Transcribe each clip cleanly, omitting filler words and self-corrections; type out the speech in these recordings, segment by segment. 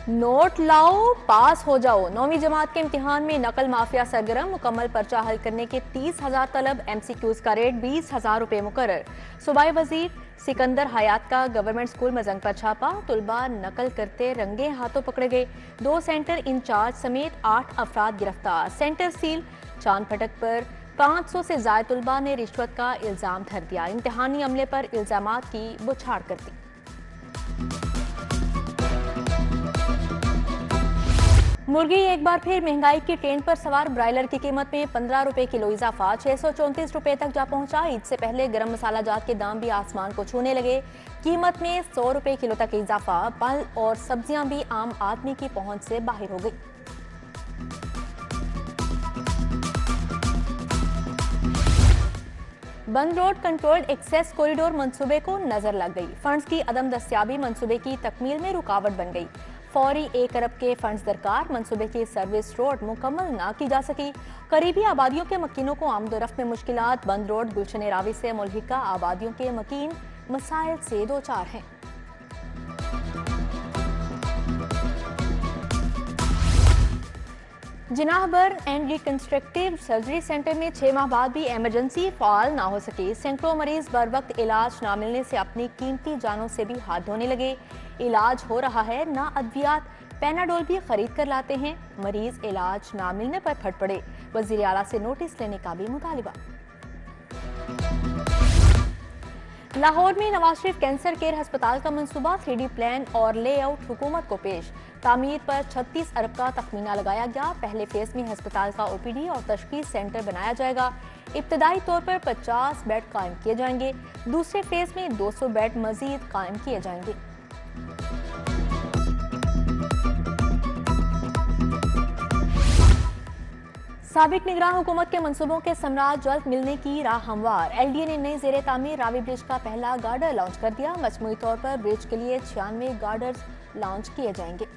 Note लाओ पास हो जाओ। 9वीं जमात के इम्तिहान में नकल माफिया सरगर्म। मुकम्मल पर्चा हल करने के 30,000 तलब। MCQs का रेट 20,000 रुपए मुकर्रर। सूबाई वजीर सिकंदर हयात का गवर्नमेंट स्कूल मजंग पर छापा। तुलबा नकल करते रंगे हाथों पकड़े गए। 2 सेंटर इंचार्ज समेत 8 अफराद गिरफ्तार। Centre seal. चांद फटक पर 500 से ज्यादा तुलबा ने रिश्वत का इल्जाम धर दिया। इम्तिहानी अमले पर इल्जामात की बुछाड़ कर दी। मुर्गी एक बार फिर महंगाई की ट्रेन पर सवार। ब्रायलर की कीमत में 15 रुपए किलो इजाफा। 634 रुपए तक जा पहुंचा। ईद से पहले गरम मसाला जात के दाम भी आसमान को छूने लगे। कीमत में 100 रुपए किलो तक इजाफा। फल और सब्जियां भी आम आदमी की पहुंच से बाहर हो गई। बंद रोड कंट्रोल्ड एक्सेस कॉरिडोर मंसूबे को नजर लग गई। फंड्स की अदम दस्तियाबी मंसूबे की तकमील में रुकावट बन गई। फौरी 1 अरब के फंड्स दरकार। मंसूबे की सर्विस रोड मुकम्मल ना की जा सकी। करीबी आबादियों के मकीनों को आमदोरफ्त में मुश्किलात। बंद रोड गुलशन रावी से मुल्हिका आबादियों के मकीन मसाइल से दो चार हैं। Jinnah burn and reconstructive surgery centre में 6 माह बाद भी इमरजेंसी फाल ना हो सकी। सैकड़ों मरीज बर वक्त इलाज ना मिलने से अपनी कीमती जानों से भी हाथ धोने लगे। इलाज हो रहा है ना अद्वियात पैनाडोल भी खरीद कर लाते हैं। मरीज इलाज ना मिलने पर फट पड़े। वजीर आला से नोटिस लेने का भी मुतालिबा। लाहौर में नवाज शरीफ कैंसर केयर अस्पताल का मंसूबा 3D प्लान और लेआउट हुकूमत को पेश। तामीर पर 36 अरब का तखमीना लगाया गया। पहले फेज में अस्पताल का OPD और तशखीस सेंटर बनाया जाएगा। इब्तदाई तौर पर 50 बेड कायम किए जाएंगे। दूसरे फेज में 200 बेड मजीद कायम किए जाएंगे। साबिक निगरान हुकूमत के मंसूबों के समराज जल्द मिलने की राह हमवार। LDA ने नई जेरे तामीर रावी ब्रिज का पहला गार्डर लॉन्च कर दिया। मजमूई तौर पर ब्रिज के लिए 96 गार्डर्स लॉन्च किए जाएंगे।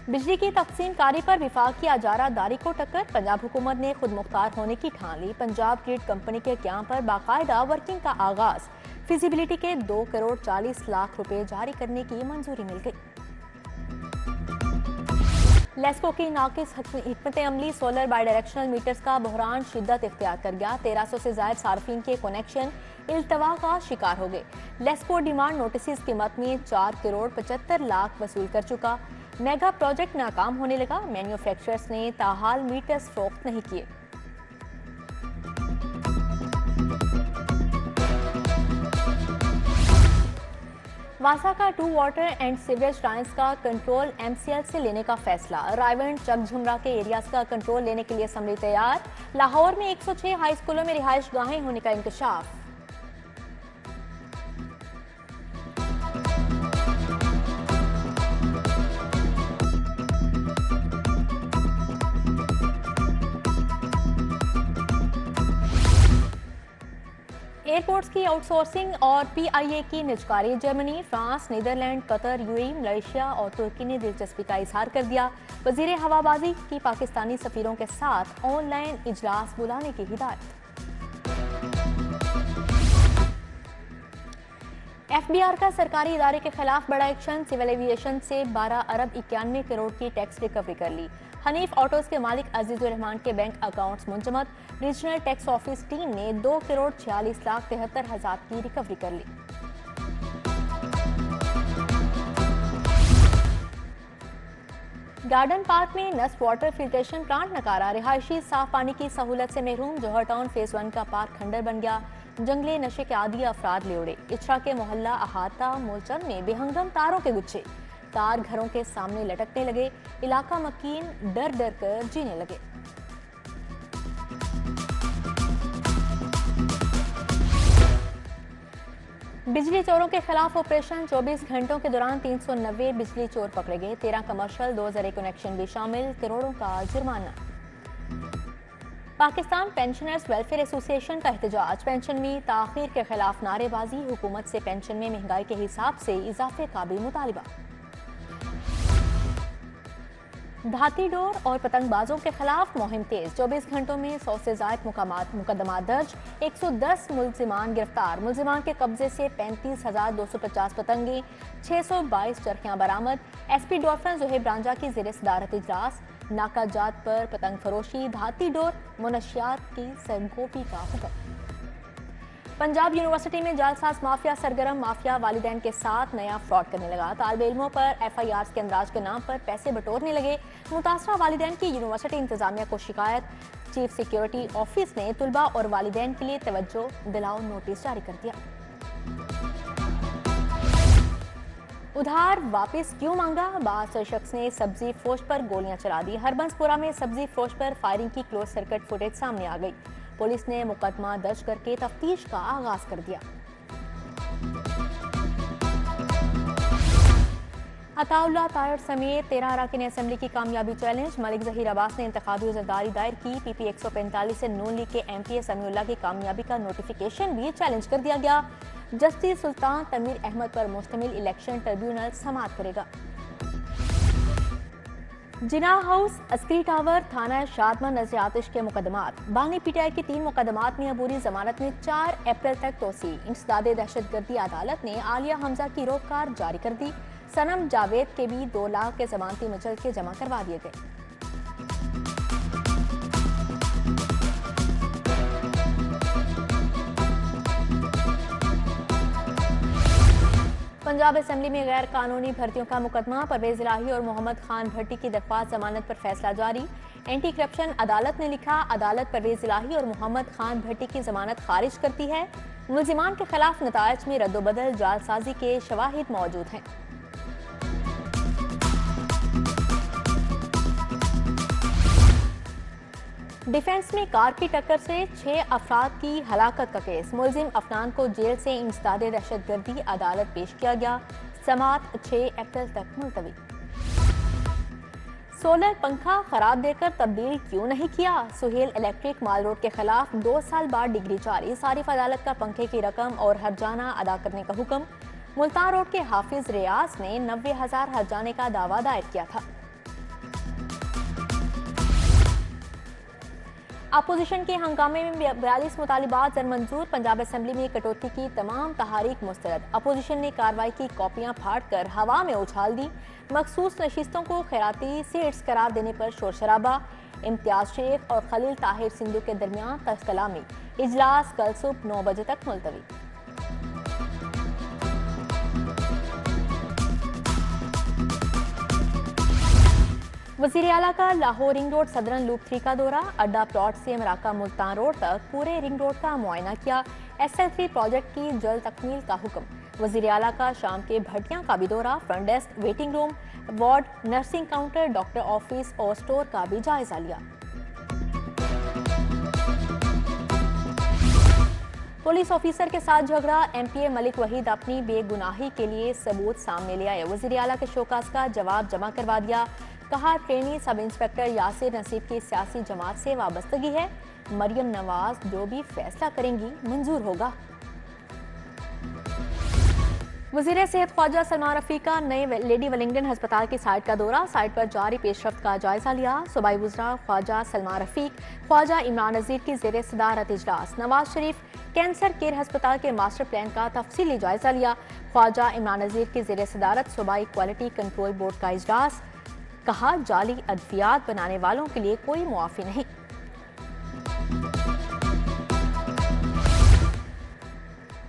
बिजली की तकसीम कारी पर विफाक की अजारादारी को टक्कर। पंजाब हुकूमत ने खुद मुख्तार होने की ठान ली। पंजाब ग्रिड कंपनी के क्याम पर बाकायदा वर्किंग का आगाज। फिजिबिलिटी के 2 करोड़ 40 लाख रुपए जारी करने की मंजूरी मिल गई। लेस्को की नाकिस हिकमत अमली सोलर बाई डायरेक्शनल मीटर्स का बहरान शिद्दत इख्तियार कर गया। 1300 से ज्यादा सार्फिन के कनेक्शन इल्तवा का शिकार हो गए। लेस्को डिमांड नोटिस की मद में 4 करोड़ 75 लाख वसूल कर चुका। मेगा प्रोजेक्ट नाकाम होने लगा। मैन्युफैक्चरर्स ने ताहाल मीटर्स फरोख्त नहीं किए। वासा का 2 वाटर एंड सीवरेज लाइन्स का कंट्रोल MCL से लेने का फैसला। रायवंड चकझुमरा के एरियाज का कंट्रोल लेने के लिए असम्बली तैयार। लाहौर में 106 हाई स्कूलों में रिहाइश गाहें होने का इंकशाफ। एयरपोर्ट्स की आउटसोर्सिंग और PIA की निजकारी। Germany, France, Netherlands, Qatar, UAE, Malaysia और तुर्की ने दिलचस्पी का इजहार कर दिया। वजीर हवाबाजी की पाकिस्तानी सफीरों के साथ ऑनलाइन इजलास बुलाने की हिदायत। FBR का सरकारी इदारे के खिलाफ बड़ा एक्शन। सिविल एविएशन से 12 अरब 91 करोड़ की टैक्स रिकवरी कर ली। हनीफ ऑटोज के मालिक अजीजुर रहमान के बैंक अकाउंट्स मुंजमद। रीजनल टैक्स ऑफिस टीम ने 2 करोड़ 46 लाख 73 हजार की रिकवरी कर ली। गार्डन पार्क में नस्ट वाटर फिल्ट्रेशन प्लांट नकारा। रिहायशी साफ पानी की सहूलत से महरूम। जौहर टाउन फेज 1 का पार्क खंडर बन गया। जंगले नशे के आदी अफराद ले उड़े। इचरा के मोहल्ला अहाता मोलचंद में बेहंगम तारों के गुच्छे। तार घरों के सामने लटकने लगे। इलाका मकीन डर डर कर जीने लगे। बिजली चोरों के खिलाफ ऑपरेशन। 24 घंटों के दौरान 390 बिजली चोर पकड़े गए। 13 कमर्शियल 2 ज़रिए कनेक्शन भी शामिल। करोड़ों का जुर्माना। पाकिस्तान पेंशनर्स वेलफेयर एसोसिएशन का एहतजाज। पेंशन में ताखीर के खिलाफ नारेबाजी। हुकूमत से पेंशन में महंगाई के हिसाब से इजाफे का भी मुतालिबा। धाती डोर और पतंगबाजों के खिलाफ मुहिम तेज। 24 घंटों में 100 से ज्यादा मुकदमा दर्ज, 110 मुलजिमान गिरफ्तार। मुलजिमान के कब्जे से 35,250 पतंगे, 622 चरखियां बरामद। एसपी डॉल्फिन जोहेब रांझा की ज़ेर सदारत इजलास। नाका जात पर पतंग फरोशी, धाती डोर, मुनशियात की सरगोपी का हुक्म। पंजाब यूनिवर्सिटी में जालसाज माफिया सरगर्म। माफिया वालिदैन के साथ नया फ्रॉड करने लगा। तालिबे इल्मों पर FIRs के अंदराज के नाम पर पैसे बटोरने लगे। मुतासरा वालिदैन की यूनिवर्सिटी इंतजामिया को शिकायत। चीफ सिक्योरिटी ऑफिस ने तुलबा और वालिदैन के लिए तवज्जो दिलाओ नोटिस जारी कर दिया। उधार वापस क्यों मांगा? बास शख्स ने सब्जी फरोश पर गोलियां चला दी। हरबंसपुरा में सब्जी फरोश पर फायरिंग की क्लोज सर्किट फुटेज सामने आ गई। पुलिस ने मुकदमा दर्ज करके तफ्तीश का आगाज कर दिया। अताउल्लाह तायर समेत 13 अरकान असेंबली की कामयाबी चैलेंज। मलिक जहीर अब्बास ने इंतखाबी उज़रदारी दायर की। PP 145 से नून लीग के MP समीउल्लाह की कामयाबी का नोटिफिकेशन भी चैलेंज कर दिया गया। जस्टिस सुल्तान तनवीर अहमद पर मुश्तमिल इलेक्शन ट्रिब्यूनल समाअत करेगा। जिना हाउस, अस्करी टावर, थाना शादमान नजर आतिश के मुकदमात। बानी PTI के 3 मुकदमात में अबूरी जमानत में 4 अप्रैल तक तोसी। इंसदादे दहशतगर्दी अदालत ने आलिया हमजा की रोककार जारी कर दी। सनम जावेद के भी 2 लाख के जमानती मुचल के जमा करवा दिए गए। पंजाब असेंबली में गैर कानूनी भर्तियों का मुकदमा। परवेज इलाही और मोहम्मद खान भट्टी की दरख्वास्त जमानत पर फैसला जारी। एंटी करप्शन अदालत ने लिखा, अदालत परवेज इलाही और मोहम्मद खान भट्टी की जमानत खारिज करती है। मुलजिमान के खिलाफ नतायज में रद्दोबदल जालसाजी के शवाहिद मौजूद हैं। डिफेंस में कार की टक्कर से 6 अफराद की हलाकत का केस। मुलजिम अफनान को जेल से इंसदादे दहशतगर्दी अदालत पेश किया गया। समाअत 6 अप्रैल तक मुलतवी। सोलर पंखा खराब देकर तब्दील क्यों नहीं किया? सुहेल इलेक्ट्रिक माल रोड के खिलाफ 2 साल बाद डिग्री जारी। सारिफ अदालत का पंखे की रकम और हर्जाना अदा करने का हुक्म। मुल्तान रोड के हाफिज रियाज ने 90,000 हर्जाने का दावा दायर किया था। अपोजिशन के हंगामे में 42 मुतालिबात मंजूर। पंजाब असेंबली में कटौती की तमाम तहारीक मुस्तरद। अपोजिशन ने कार्रवाई की कॉपियां फाड़कर हवा में उछाल दी। मखसूस नशिस्तों को खैराती सीट्स करार देने पर शोर शराबा। इम्तियाज शेख और खलील ताहिर सिंधु के दरमियान तख्तलामी। इजलास कल सुबह 9 बजे तक मुलतवी। वज़ीर आला का Lahore ring road southern loop 3 का दौरा। अड्डा प्लॉट से मराका मुल्तान रोड तक पूरे रिंग रोड का मुआयना किया। SL3 प्रोजेक्ट की जल्द तकमील का हुक्म। वज़ीर आला का शाम के भटियां का भी दौरा। Front desk, waiting room, ward, nursing counter, doctor office और स्टोर का भी जायजा लिया। पुलिस ऑफिसर के साथ झगड़ा। MPA मलिक वहीद अपनी बेगुनाही के लिए सबूत सामने ले आए। वज़ीर आला के शोकास का जवाब जमा करवा दिया। कहा, ट्रेनी सब इंस्पेक्टर यासिर नसीब की सियासी जमात से वाबस्तगी है। मरियम नवाज जो भी फैसला करेंगी मंजूर होगा। वज़ीर सेहत ख्वाजा सलमान रफीक का नए लेडी वेलिंगटन अस्पताल की साइट का दौरा। साइट पर जारी पेशरफ्त का जायजा लिया। सूबाई वज़रा ख्वाजा सलमान रफीक, ख्वाजा इमरान नज़ीर की ज़ेर सदारत इजलास। नवाज शरीफ कैंसर केयर अस्पताल के मास्टर प्लान का तफसीली जायजा लिया। ख्वाजा इमरान नज़ीर की ज़ेर सदारत सूबाई क्वालिटी कंट्रोल बोर्ड का इजलास। कहा, जाली अद्वियात बनाने वालों के लिए कोई मुआफ़ी नहीं।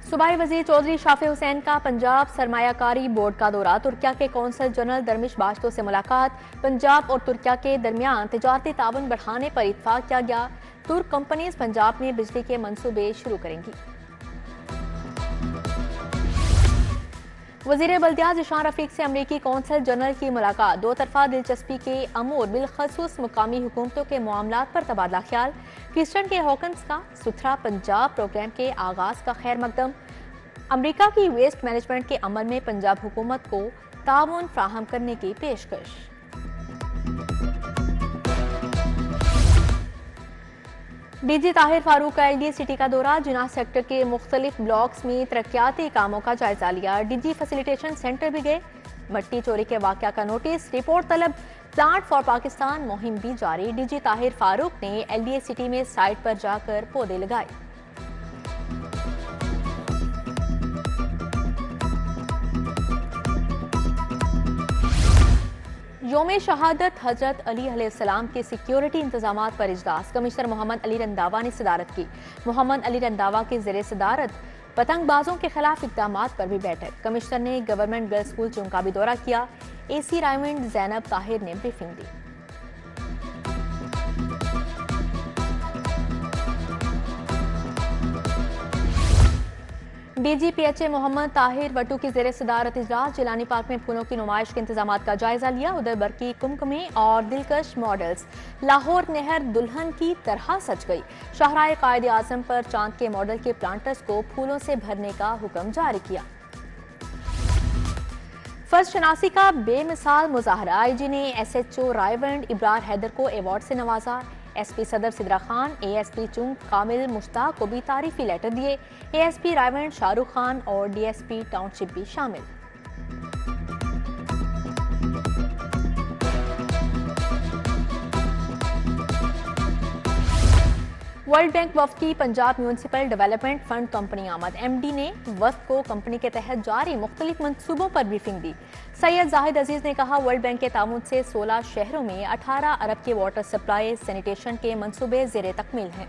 सूबाई वज़ीर चौधरी शाफी हुसैन का पंजाब सरमायाकारी बोर्ड का दौरा। तुर्किया के कौंसल जनरल दरमिश बाश्तो से मुलाकात। पंजाब और तुर्किया के दरमियान तिजारती ताउन बढ़ाने पर इत्तफाक किया गया। तुर्क कंपनीज पंजाब में बिजली के मंसूबे शुरू करेंगी। वज़ीर बल्दियात ज़ीशान रफीक से अमरीकी कौंसल जनरल की मुलाकात। 2 तरफा दिलचस्पी के अमूर बिलखसूस मुकामी हुकूमतों के मामलात पर तबादला ख्याल। क्रिस्टन के हॉकन्स का सुथरा पंजाब प्रोग्राम के आगाज का खैर मकदम। अमरीका की वेस्ट मैनेजमेंट के अमल में पंजाब हुकूमत को ताउन फ्राहम करने की पेशकश। DG ताहिर फारूक का LDA सिटी का दौरा। जिना सेक्टर के मुख्तलिफ ब्लॉक्स में तरक्याती कामों का जायजा लिया। DG फैसिलिटेशन सेंटर भी गए। मट्टी चोरी के वाकया का नोटिस, रिपोर्ट तलब, प्लांट फॉर पाकिस्तान मुहिम भी जारी। डीजी ताहिर फारूक ने LDA सिटी में साइट पर जाकर पौधे लगाए। योम शहादत हजरत अली अलैहिस्सलाम के सिक्योरिटी इंतजाम पर इजलास, कमिश्नर मोहम्मद अली रंधावा ने सदारत की। मोहम्मद अली रंधावा के ज़ेरे सदारत पतंगबाजों के खिलाफ इकदाम पर भी बैठक। कमिश्नर ने गवर्नमेंट गर्ल्स स्कूल चुंग का भी दौरा किया। AC रायमंड जैनब ताहिर ने ब्रीफिंग दी। DGPHA मोहम्मद ताहिर वटू की ज़ेरे सदारत इजलास, जिलानी पार्क में फूलों की नुमाइश के इंतजाम का जायजा लिया। उधर बरकी कुमकुमे और दिलकश मॉडल्स, लाहौर नहर दुल्हन की तरह सज गई। शाहराह कायद आजम पर चांद के मॉडल के प्लांटर्स को फूलों से भरने का हुक्म जारी किया। फर्ज शनासी का बेमिसाल मुजाहरा, IG ने SHO रायवंड इब्रार हैदर को अवार्ड से नवाजा। SP सदर सिद्रा खान, ASP चुंग कामिल मुश्ताक को भी तारीफी लेटर दिए। ASP रायवंड शाहरुख खान और DSP टाउनशिप भी शामिल। वर्ल्ड बैंक वफ्द की Punjab municipal development fund company आमद। MD ने वफ्द को कंपनी के तहत जारी मुख्तलिफ मंसूबों पर ब्रीफिंग दी। सैयद जाहिद अजीज ने कहा, वर्ल्ड बैंक के तामुन से 16 शहरों में 18 अरब के वाटर सप्लाई सैनिटेशन के मंसूबे ज़ेरे तकमील हैं।